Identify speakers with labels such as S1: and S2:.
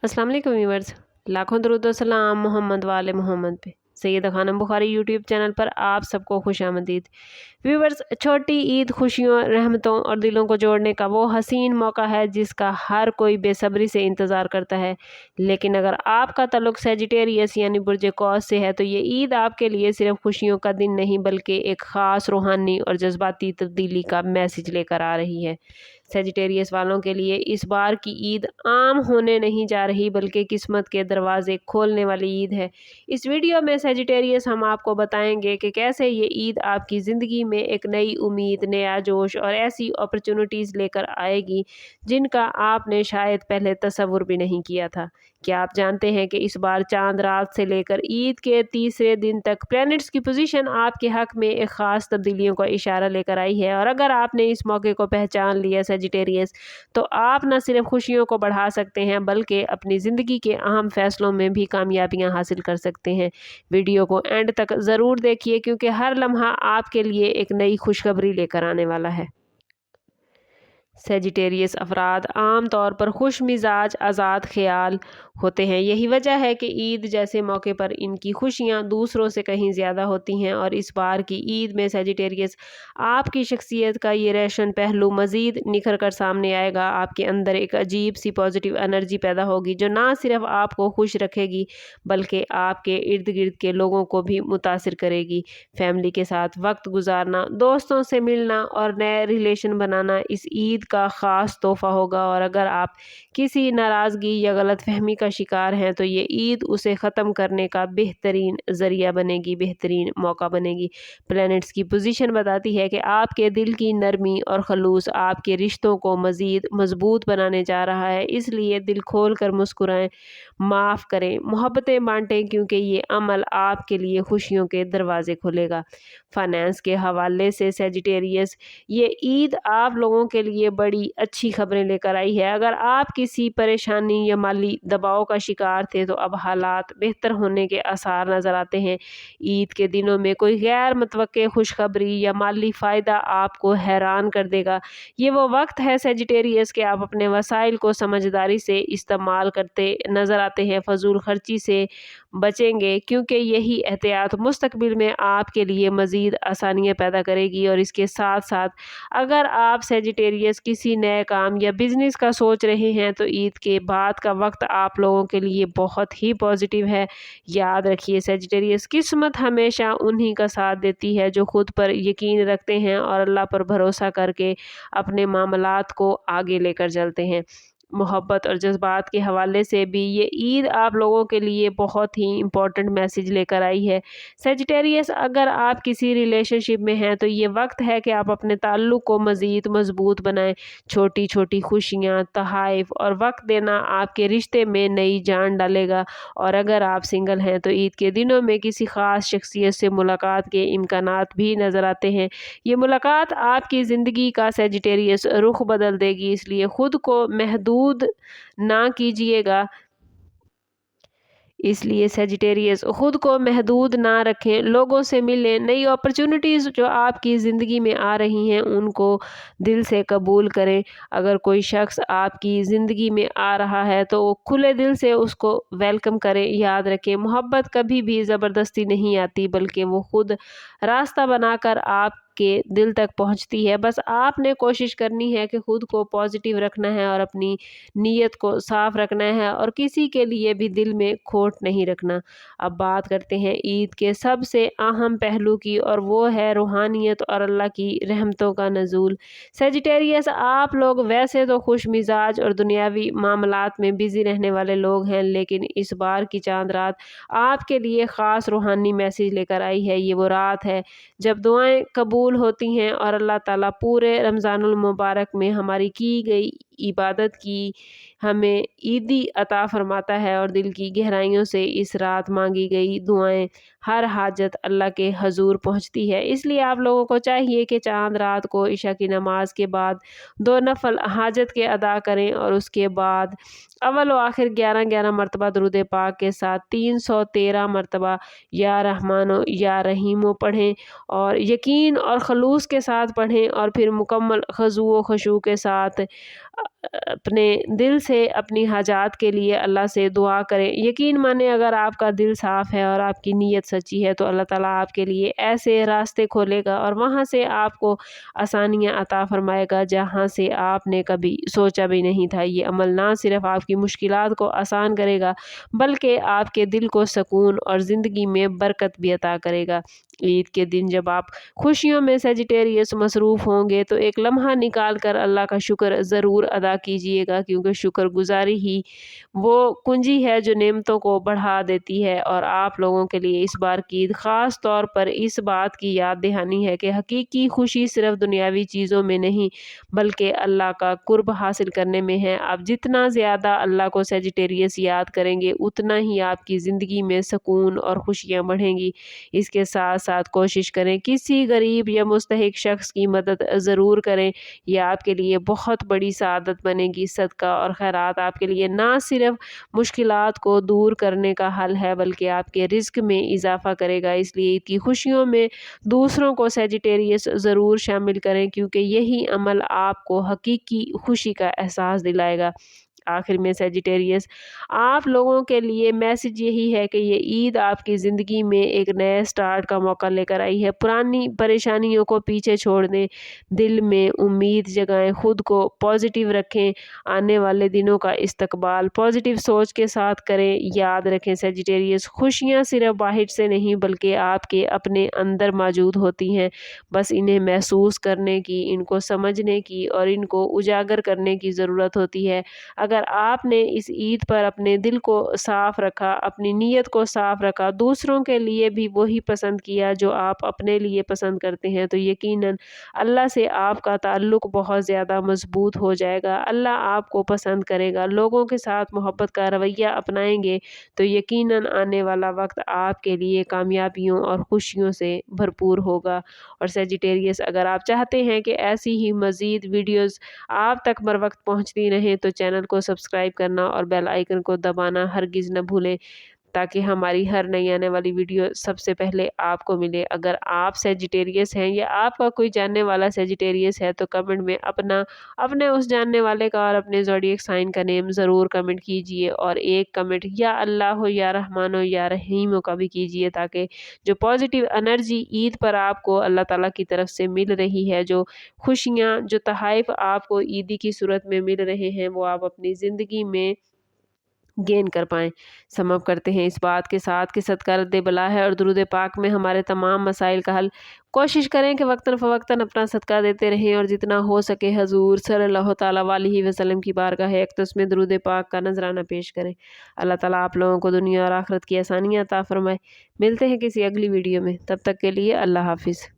S1: अस्सलाम वालेकुम व्यूअर्स, लाखों दरूद व सलाम मोहम्मद वाले मोहम्मद पे। सैयदा खानम बुखारी यूट्यूब चैनल पर आप सबको खुशामदीद। व्यूअर्स, छोटी ईद खुशियों, रहमतों और दिलों को जोड़ने का वो हसीन मौका है जिसका हर कोई बेसब्री से इंतज़ार करता है। लेकिन अगर आपका ताल्लुक सेजिटेरियस यानी बुर्ज कौस से है तो ये ईद आपके लिए सिर्फ खुशियों का दिन नहीं बल्कि एक ख़ास रूहानी और जज्बाती तब्दीली का मैसेज लेकर आ रही है। सेजिटेरियस वालों के लिए इस बार की ईद आम होने नहीं जा रही बल्कि किस्मत के दरवाजे खोलने वाली ईद है। इस वीडियो में सेजिटेरियस हम आपको बताएंगे कि कैसे ये ईद आपकी ज़िंदगी में एक नई उम्मीद, नया जोश और ऐसी अपॉर्चुनिटीज़ लेकर आएगी जिनका आपने शायद पहले तसव्वुर भी नहीं किया था। क्या आप जानते हैं कि इस बार चांद रात से लेकर ईद के तीसरे दिन तक प्लैनेट्स की पोजीशन आपके हक में एक ख़ास तब्दीलियों का इशारा लेकर आई है। और अगर आपने इस मौके को पहचान लिया सेजिटेरियस, तो आप न सिर्फ खुशियों को बढ़ा सकते हैं बल्कि अपनी ज़िंदगी के अहम फैसलों में भी कामयाबियां हासिल कर सकते हैं। वीडियो को एंड तक ज़रूर देखिए क्योंकि हर लम्हा आपके लिए एक नई खुशखबरी लेकर आने वाला है। सेजिटेरियस अफराद आम तौर पर खुश मिजाज, आज़ाद ख्याल होते हैं। यही वजह है कि ईद जैसे मौके पर इनकी खुशियां दूसरों से कहीं ज़्यादा होती हैं। और इस बार की ईद में सेजिटेरियस आपकी शख्सियत का ये रोशन पहलू मज़ीद निखर कर सामने आएगा। आपके अंदर एक अजीब सी पॉजिटिव एनर्जी पैदा होगी जो ना सिर्फ आपको खुश रखेगी बल्कि आपके इर्द गिर्द के लोगों को भी मुतासिर करेगी। फैमिली के साथ वक्त गुजारना, दोस्तों से मिलना और नए रिलेशन बनाना इस ईद का ख़ास तोहफ़ा होगा। और अगर आप किसी नाराज़गी या गलतफहमी का शिकार हैं तो ये ईद उसे ख़त्म करने का बेहतरीन ज़रिया बनेगी, बेहतरीन मौका बनेगी। प्लैनेट्स की पोजीशन बताती है कि आपके दिल की नरमी और खलूस आपके रिश्तों को मज़ीद मजबूत बनाने जा रहा है। इसलिए दिल खोल कर मुस्कुराएं, माफ़ करें, मोहब्बतें बांटें क्योंकि ये अमल आपके लिए खुशियों के दरवाज़े खोलेगा। फाइनेंस के हवाले से सेजिटेरियस, ये ईद आप लोगों के लिए बड़ी अच्छी खबरें लेकर आई है। अगर आप किसी परेशानी या माली दबाव का शिकार थे तो अब हालात बेहतर होने के आसार नज़र आते हैं। ईद के दिनों में कोई गैर मुतवक्के खुशखबरी या माली फ़ायदा आपको हैरान कर देगा। ये वो वक्त है सेजिटेरियस कि आप अपने वसाइल को समझदारी से इस्तेमाल करते नज़र आते हैं। फजूल खर्ची से बचेंगे क्योंकि यही एहतियात मुस्तकबिल में आपके लिए मज़ीद आसानियाँ पैदा करेगी। और इसके साथ साथ अगर आप सेजिटेरियस किसी नए काम या बिजनेस का सोच रहे हैं तो ईद के बाद का वक्त आप लोगों के लिए बहुत ही पॉजिटिव है। याद रखिए सेजिटेरियस, किस्मत हमेशा उन्हीं का साथ देती है जो खुद पर यकीन रखते हैं और अल्लाह पर भरोसा करके अपने मामलात को आगे लेकर चलते हैं। मोहब्बत और जज्बात के हवाले से भी ये ईद आप लोगों के लिए बहुत ही इम्पोर्टेंट मैसेज लेकर आई है। सेजिटेरियस, अगर आप किसी रिलेशनशिप में हैं तो ये वक्त है कि आप अपने ताल्लुक़ को मज़ीद मजबूत बनाएं। छोटी छोटी खुशियाँ, तहाइफ और वक्त देना आपके रिश्ते में नई जान डालेगा। और अगर आप सिंगल हैं तो ईद के दिनों में किसी ख़ास शख्सियत से मुलाकात के इम्कानात भी नज़र आते हैं। ये मुलाकात आपकी ज़िंदगी का सेजिटेरियस रुख बदल देगी, इसलिए ख़ुद को महदूद ना कीजिएगा। इसलिए सेजिटेरियस, खुद को महदूद ना रखें, लोगों से मिलें, नई अपॉर्चुनिटीज़ जो आपकी ज़िंदगी में आ रही हैं उनको दिल से कबूल करें। अगर कोई शख्स आपकी ज़िंदगी में आ रहा है तो वो खुले दिल से उसको वेलकम करें। याद रखें, मोहब्बत कभी भी ज़बरदस्ती नहीं आती बल्कि वो खुद रास्ता बनाकर आपके दिल तक पहुंचती है। बस आपने कोशिश करनी है कि खुद को पॉजिटिव रखना है और अपनी नीयत को साफ रखना है और किसी के लिए भी दिल में खोट नहीं रखना। अब बात करते हैं ईद के सबसे अहम पहलू की, और वो है रूहानियत और अल्लाह की रहमतों का नज़ूल। सेजिटेरियस, आप लोग वैसे तो खुश मिजाज और दुनियावी मामलात में बिजी रहने वाले लोग हैं, लेकिन इस बार की चांद रात आपके लिए ख़ास रूहानी मैसेज लेकर आई है। ये वो रात है जब दुआएं कबूल होती हैं और अल्लाह ताला पूरे रमज़ानुल मुबारक में हमारी की गई इबादत की हमें ईदी अता फरमाता है और दिल की गहराइयों से इस रात मांगी गई दुआएं, हर हाजत अल्लाह के हजूर पहुंचती है। इसलिए आप लोगों को चाहिए कि चांद रात को इशा की नमाज के बाद 2 नफल हाजत के अदा करें और उसके बाद अव्वल व आखिर 11-11 मरतबा दुरूद पाक के साथ 313 मरतबा या रहमानो या रहीमो पढ़ें और यकीन और खलूस के साथ पढ़ें और फिर मुकम्मल खज़ू व खुशू के साथ اپنے دل سے اپنی حاجات کے لیے اللہ سے دعا کریں۔ یقین مانیں اگر آپ کا دل صاف ہے اور آپ کی نیت سچی ہے تو اللہ تعالیٰ آپ کے لیے ایسے راستے کھولے گا اور وہاں سے آپ کو آسانیاں عطا فرمائے گا جہاں سے آپ نے کبھی سوچا بھی نہیں تھا۔ یہ عمل نہ صرف آپ کی مشکلات کو آسان کرے گا بلکہ آپ کے دل کو سکون اور زندگی میں برکت بھی عطا کرے گا۔ عید کے دن جب آپ خوشیوں میں سیجیٹیریس مصروف ہوں گے تو ایک لمحہ نکال کر اللہ کا شکر ضرور ادا کیجیے گا، کیونکہ شکر گزاری ہی وہ کنجی ہے جو نعمتوں کو بڑھا دیتی ہے۔ اور آپ لوگوں کے لیے اس بار کی عید خاص طور پر اس بات کی یاد دہانی ہے کہ حقیقی خوشی صرف دنیاوی چیزوں میں نہیں بلکہ اللہ کا قرب حاصل کرنے میں ہے۔ آپ جتنا زیادہ اللہ کو سیجیٹیریس یاد کریں گے اتنا ہی آپ کی زندگی میں سکون اور خوشیاں بڑھیں گی۔ اس کے ساتھ ساتھ کوشش کریں کسی غریب یا مستحق شخص کی مدد ضرور کریں، یہ آپ کے لیے بہت بڑی سعادت بنے گی۔ صدقہ اور خیرات آپ کے لیے نہ صرف مشکلات کو دور کرنے کا حل ہے بلکہ آپ کے رزق میں اضافہ کرے گا۔ اس لیے عید کی خوشیوں میں دوسروں کو سیجیٹیریس ضرور شامل کریں، کیونکہ یہی عمل آپ کو حقیقی خوشی کا احساس دلائے گا۔ آخر میں سیجیٹیریس آپ لوگوں کے لیے میسج یہی ہے کہ یہ عید آپ کی زندگی میں ایک نئے سٹارٹ کا موقع لے کر آئی ہے۔ پرانی پریشانیوں کو پیچھے چھوڑ دیں، دل میں امید جگائیں، خود کو پازیٹیو رکھیں، آنے والے دنوں کا استقبال پازیٹیو سوچ کے ساتھ کریں۔ یاد رکھیں سیجیٹیریس خوشیاں صرف باہر سے نہیں بلکہ آپ کے اپنے اندر موجود ہوتی ہیں، بس انہیں محسوس کرنے کی، ان کو سمجھنے کی اور ان کو اجاگر کرنے کی ضرورت ہوتی ہے۔ اگر آپ نے اس عید پر اپنے دل کو صاف رکھا، اپنی نیت کو صاف رکھا، دوسروں کے لیے بھی وہی پسند کیا جو آپ اپنے لیے پسند کرتے ہیں تو یقیناً اللہ سے آپ کا تعلق بہت زیادہ مضبوط ہو جائے گا۔ اللہ آپ کو پسند کرے گا۔ لوگوں کے ساتھ محبت کا رویہ اپنائیں گے تو یقیناً آنے والا وقت آپ کے لیے کامیابیوں اور خوشیوں سے بھرپور ہوگا۔ اور سیجیٹیریس اگر آپ چاہتے ہیں کہ ایسی ہی مزید ویڈیوز آپ تک بر وقت پہنچتی رہیں تو چینل کو سبسکرائب کرنا اور بیل آئیکن کو دبانا ہرگز نہ بھولیں تاکہ ہماری ہر نئی آنے والی ویڈیو سب سے پہلے آپ کو ملے۔ اگر آپ سیجیٹیریس ہیں یا آپ کا کوئی جاننے والا سیجیٹیریس ہے تو کمنٹ میں اپنے اس جاننے والے کا اور اپنے زوڈیک سائن کا نیم ضرور کمنٹ کیجئے، اور ایک کمنٹ یا اللہ ہو یا رحمان ہو یا رحیم ہو کا بھی کیجئے تاکہ جو پازیٹیو انرجی عید پر آپ کو اللہ تعالیٰ کی طرف سے مل رہی ہے، جو خوشیاں، جو تحائف آپ کو عیدی کی صورت میں مل رہے ہیں، وہ آپ اپنی زندگی میں گین کر پائیں۔ سم اپ کرتے ہیں اس بات کے ساتھ کہ صدقہ رد بلا ہے اور درود پاک میں ہمارے تمام مسائل کا حل۔ کوشش کریں کہ وقتاً فوقتاً اپنا صدقہ دیتے رہیں اور جتنا ہو سکے حضور صلی اللہ تعالیٰ علیہ وسلم کی بارگاہ اقدس میں درود پاک کا نذرانہ پیش کریں۔ اللہ تعالیٰ آپ لوگوں کو دنیا اور آخرت کی آسانیاں عطا فرمائے۔ ملتے ہیں کسی اگلی ویڈیو میں، تب تک کے لیے اللہ حافظ۔